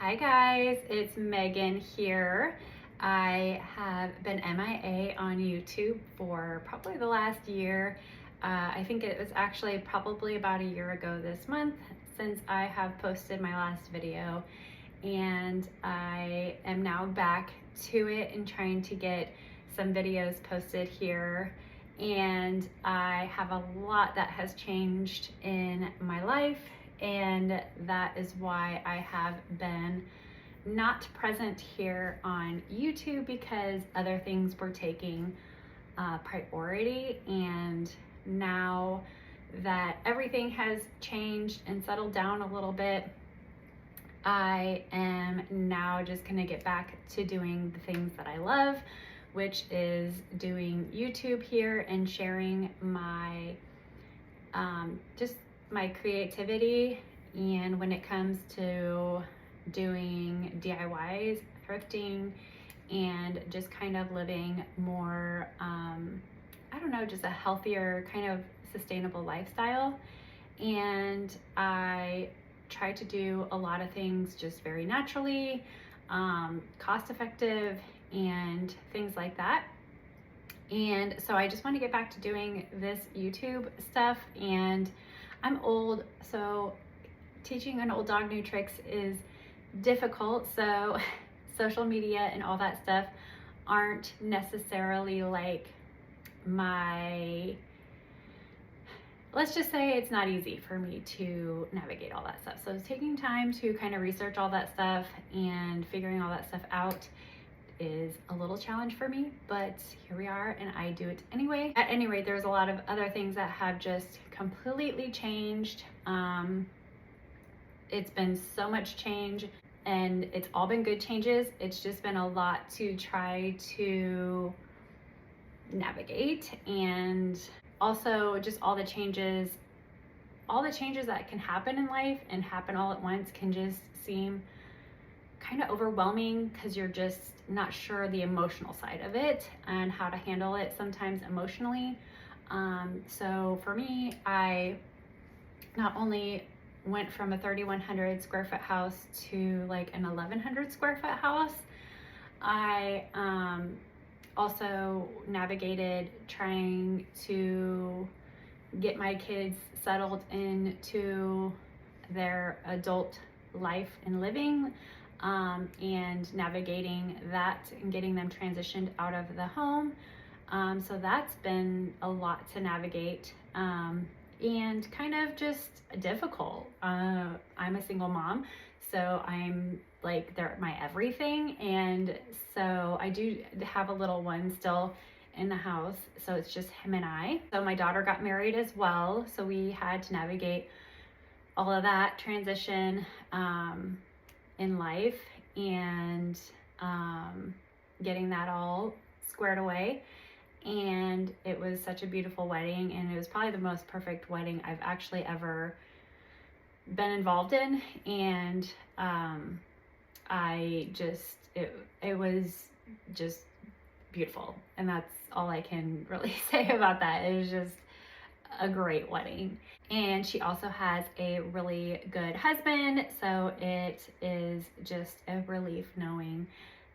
Hi guys, it's Megan here. I have been MIA on YouTube for probably the last year. I think it was actually probably about a year ago this month since I have posted my last video, and I am now back to it and trying to get some videos posted here. And I have a lot that has changed in my life, and that is why I have been not present here on YouTube, because other things were taking priority. And now that everything has changed and settled down a little bit, I am now just gonna get back to doing the things that I love, which is doing YouTube here and sharing my just my creativity. And when it comes to doing DIYs, thrifting, and just kind of living more, I don't know, just a healthier kind of sustainable lifestyle. And I try to do a lot of things just very naturally, cost effective, and things like that. And so I just want to get back to doing this YouTube stuff. And I'm old, so teaching an old dog new tricks is difficult. So social media and all that stuff aren't necessarily like my, let's just say it's not easy for me to navigate all that stuff. So taking time to kind of research all that stuff and figuring all that stuff out is a little challenge for me, but here we are and I do it anyway. At any rate, there's a lot of other things that have just completely changed. It's been so much change, and it's all been good changes. It's just been a lot to try to navigate, and also just all the changes that can happen in life and happen all at once can just seem kind of overwhelming, because you're just not sure the emotional side of it and how to handle it sometimes emotionally. So for me, I not only went from a 3,100 square foot house to like an 1,100 square foot house, I also navigated trying to get my kids settled into their adult life and living, and navigating that and getting them transitioned out of the home. So that's been a lot to navigate, and kind of just difficult. I'm a single mom, so I'm like, they're my everything. And so I do have a little one still in the house, so it's just him and I. So my daughter got married as well, so we had to navigate all of that transition in life, and getting that all squared away. And it was such a beautiful wedding, and it was probably the most perfect wedding I've actually ever been involved in. And it was just beautiful, and that's all I can really say about that. It was just a great wedding. And she also has a really good husband, so it is just a relief knowing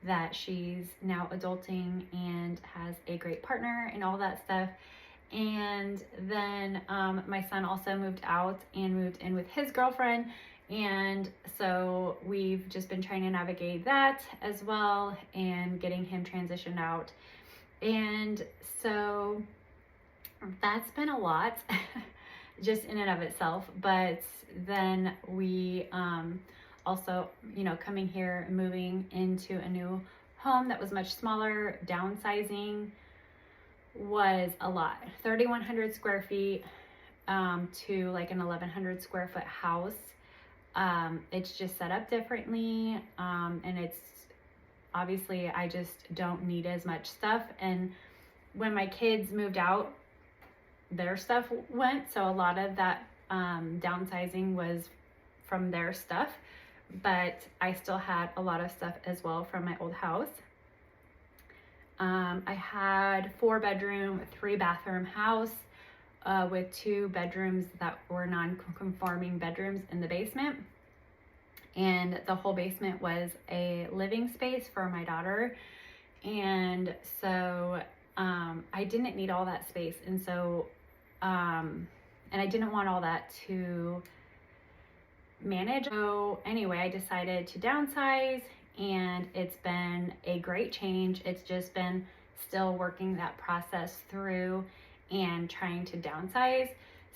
that she's now adulting and has a great partner and all that stuff. And then my son also moved out and moved in with his girlfriend, and so we've just been trying to navigate that as well and getting him transitioned out. And so that's been a lot just in and of itself. But then we also, you know, coming here and moving into a new home that was much smaller, downsizing was a lot. 3,100 square feet to like an 1,100 square foot house. It's just set up differently, and it's obviously, I just don't need as much stuff. And when my kids moved out, their stuff went, so a lot of that downsizing was from their stuff, but I still had a lot of stuff as well from my old house. I had 4-bedroom, 3-bathroom house with 2 bedrooms that were non-conforming bedrooms in the basement. and the whole basement was a living space for my daughter. And so I didn't need all that space, and so and I didn't want all that to manage. So anyway, I decided to downsize, and it's been a great change. It's just been still working that process through and trying to downsize.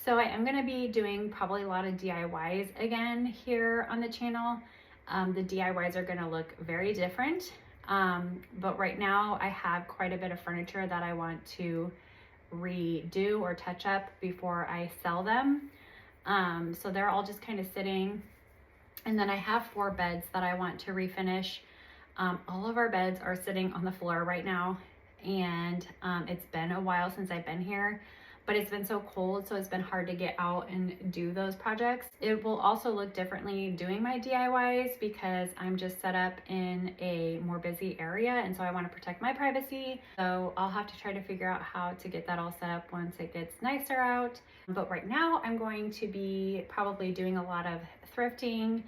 So I am going to be doing probably a lot of DIYs again here on the channel. The DIYs are going to look very different, but right now I have quite a bit of furniture that I want to redo or touch up before I sell them. So they're all just kind of sitting. And then I have 4 beds that I want to refinish. All of our beds are sitting on the floor right now, and it's been a while since I've been here, but it's been so cold, so it's been hard to get out and do those projects. It will also look differently doing my DIYs because I'm just set up in a more busy area, and so I want to protect my privacy. So I'll have to try to figure out how to get that all set up once it gets nicer out. But right now I'm going to be probably doing a lot of thrifting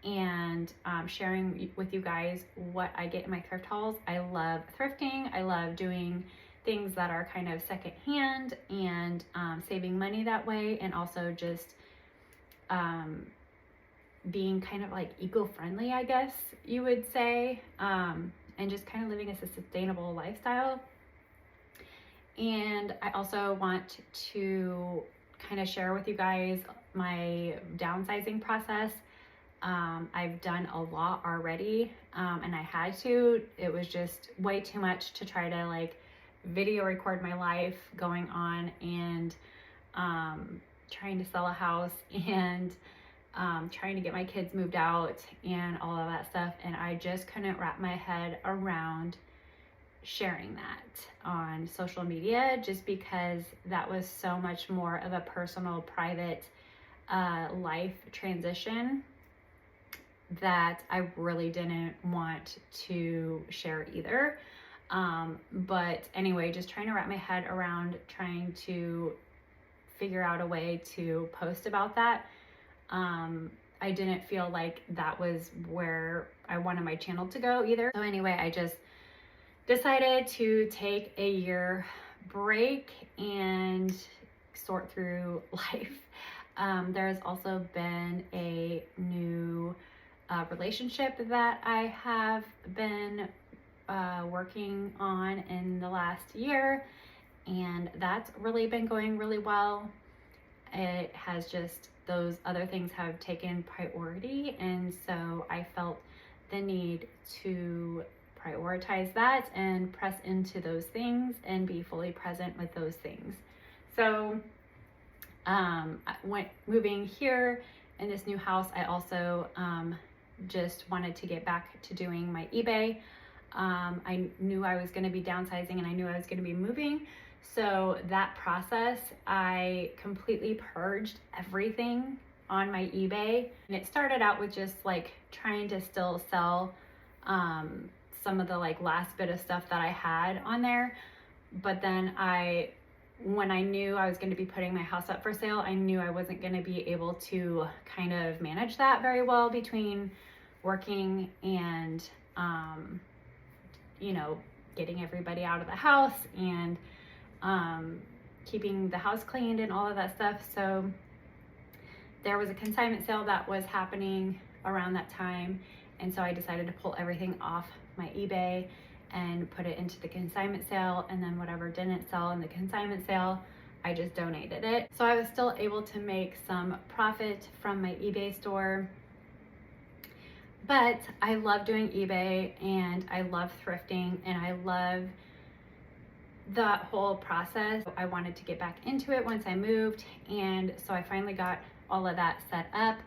and sharing with you guys what I get in my thrift hauls. I love thrifting. I love doing things that are kind of secondhand and saving money that way, and also just being kind of like eco-friendly, I guess you would say, and just kind of living a sustainable lifestyle. And I also want to kind of share with you guys my downsizing process. I've done a lot already, and I had to. It was just way too much to try to like video record my life going on and trying to sell a house and trying to get my kids moved out and all of that stuff. And I just couldn't wrap my head around sharing that on social media, just because that was so much more of a personal, private life transition that I really didn't want to share either. But anyway, just trying to wrap my head around trying to figure out a way to post about that. I didn't feel like that was where I wanted my channel to go either. So anyway, I just decided to take a year break and sort through life. There's also been a new relationship that I have been working on in the last year, and that's really been going really well. It has just, those other things have taken priority, and so I felt the need to prioritize that and press into those things and be fully present with those things. So moving here in this new house, I also just wanted to get back to doing my eBay. I knew I was going to be downsizing, and I knew I was going to be moving. So that process, I completely purged everything on my eBay. And it started out with just like trying to still sell some of the like last bit of stuff that I had on there. But then when I knew I was going to be putting my house up for sale, I knew I wasn't going to be able to kind of manage that very well between working and, you know, getting everybody out of the house and keeping the house cleaned and all of that stuff. So there was a consignment sale that was happening around that time, and so I decided to pull everything off my eBay and put it into the consignment sale, and then whatever didn't sell in the consignment sale, I just donated it. So I was still able to make some profit from my eBay store. But I love doing eBay, and I love thrifting, and I love the whole process. I wanted to get back into it once I moved, and so I finally got all of that set up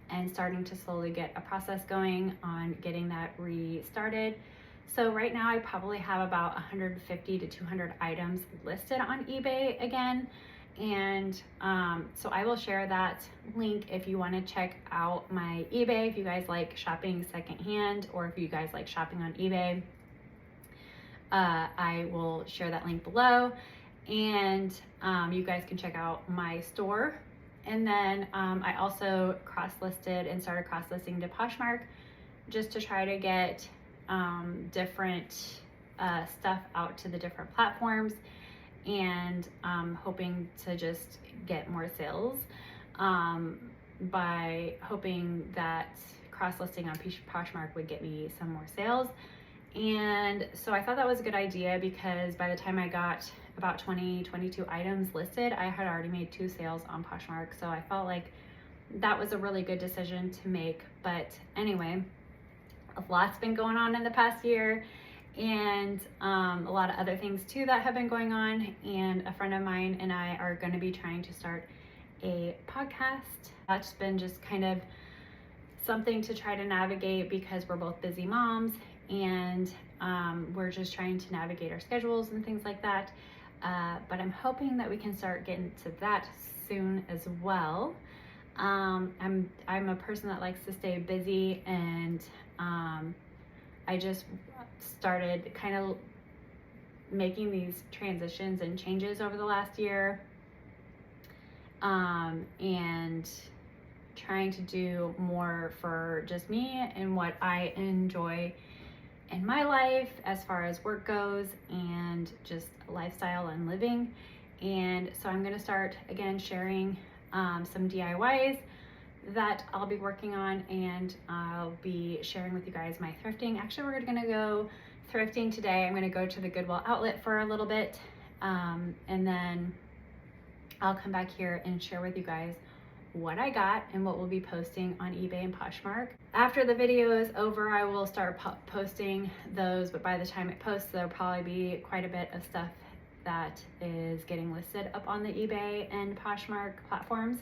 and starting to slowly get a process going on getting that restarted. So right now I probably have about 150 to 200 items listed on eBay again. And so I will share that link if you want to check out my eBay, if you guys like shopping secondhand, or if you guys like shopping on eBay. I will share that link below, and you guys can check out my store And then I also cross-listed and started cross-listing to Poshmark just to try to get different stuff out to the different platforms, and hoping to just get more sales by hoping that cross-listing on Poshmark would get me some more sales. And so I thought that was a good idea, because by the time I got about 22 items listed, I had already made 2 sales on Poshmark. So I felt like that was a really good decision to make. But anyway, a lot's been going on in the past year, and a lot of other things too that have been going on. And a friend of mine and I are going to be trying to start a podcast. That's been just kind of something to try to navigate, because we're both busy moms, and we're just trying to navigate our schedules and things like that. But I'm hoping that we can start getting to that soon as well. I'm a person that likes to stay busy, and I just started kind of making these transitions and changes over the last year, and trying to do more for just me and what I enjoy in my life as far as work goes, and just lifestyle and living. And so I'm going to start again sharing some DIYs that I'll be working on, and I'll be sharing with you guys my thrifting. Actually, we're going to go thrifting today. I'm going to go to the Goodwill outlet for a little bit, and then I'll come back here and share with you guys what I got and what we'll be posting on eBay and Poshmark. After the video is over, I will start posting those, but by the time it posts, there'll probably be quite a bit of stuff that is getting listed up on the eBay and Poshmark platforms.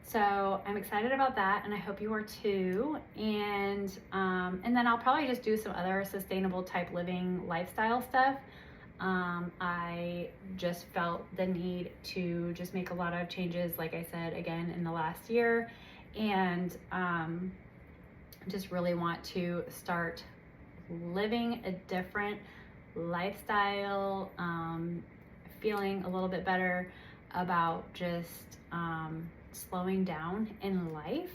So I'm excited about that, and I hope you are too. And then I'll probably just do some other sustainable type living lifestyle stuff. I just felt the need to just make a lot of changes, like I said, again, in the last year, and just really want to start living a different lifestyle, feeling a little bit better about just slowing down in life.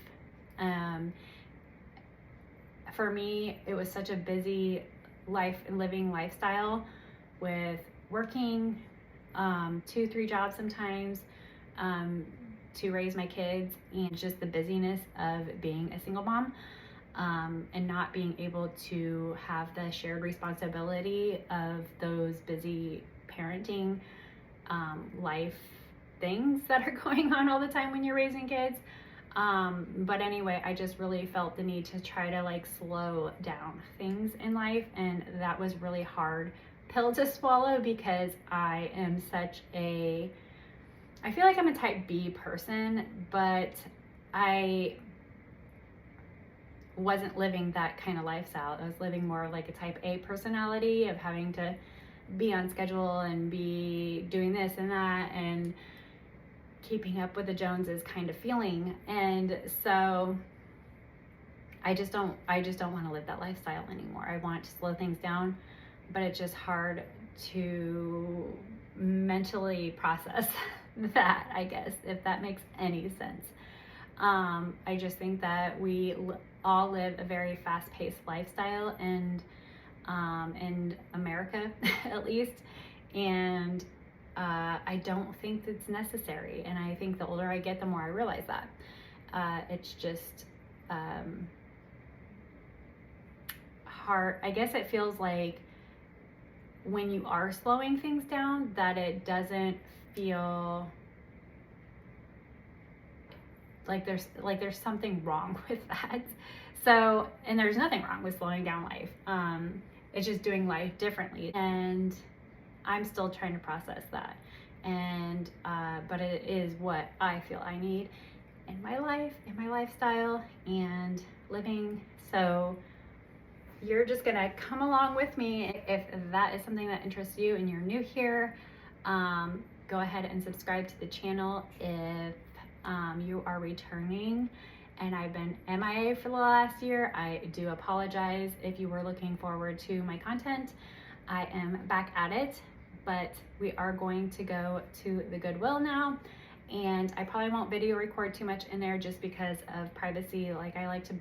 For me, it was such a busy life and living lifestyle, with working 2-3 jobs sometimes to raise my kids, and just the busyness of being a single mom, and not being able to have the shared responsibility of those busy parenting life things that are going on all the time when you're raising kids. But anyway, I just really felt the need to try to like slow down things in life, and that was really hard pill to swallow, because I feel like I'm a type B person, but I wasn't living that kind of lifestyle. I was living more like a type A personality of having to be on schedule and be doing this and that and keeping up with the Joneses kind of feeling. And so I just don't want to live that lifestyle anymore. I want to slow things down, but it's just hard to mentally process that, I guess, if that makes any sense. I just think that we all live a very fast-paced lifestyle, and in America at least, and I don't think it's necessary. And I think the older I get, the more I realize that. It's just hard. I guess it feels like when you are slowing things down, that it doesn't feel like there's something wrong with that. So, and there's nothing wrong with slowing down life. It's just doing life differently, and I'm still trying to process that. And but it is what I feel I need in my life, in my lifestyle and living. So you're just gonna come along with me. If that is something that interests you and you're new here, go ahead and subscribe to the channel. If you are returning and I've been MIA for the last year, I do apologize. If you were looking forward to my content, I am back at it, but we are going to go to the Goodwill now, and I probably won't video record too much in there just because of privacy. Like I like to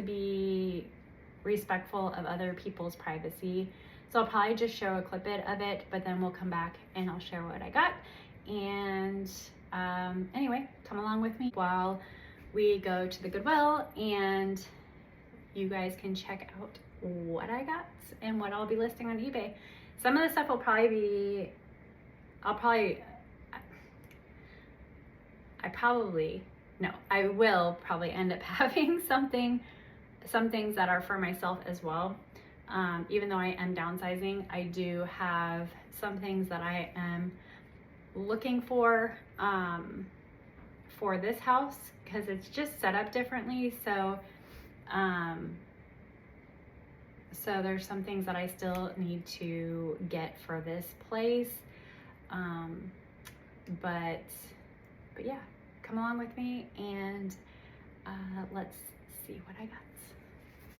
be respectful of other people's privacy. So I'll probably just show a clip of it, but then we'll come back and I'll share what I got. And anyway, come along with me while we go to the Goodwill, and you guys can check out what I got and what I'll be listing on eBay. Some of the stuff will probably be, I will probably end up having some things that are for myself as well. Even though I am downsizing, I do have some things that I am looking for this house, because it's just set up differently. So so there's some things that I still need to get for this place. But yeah, come along with me and let's see what I got.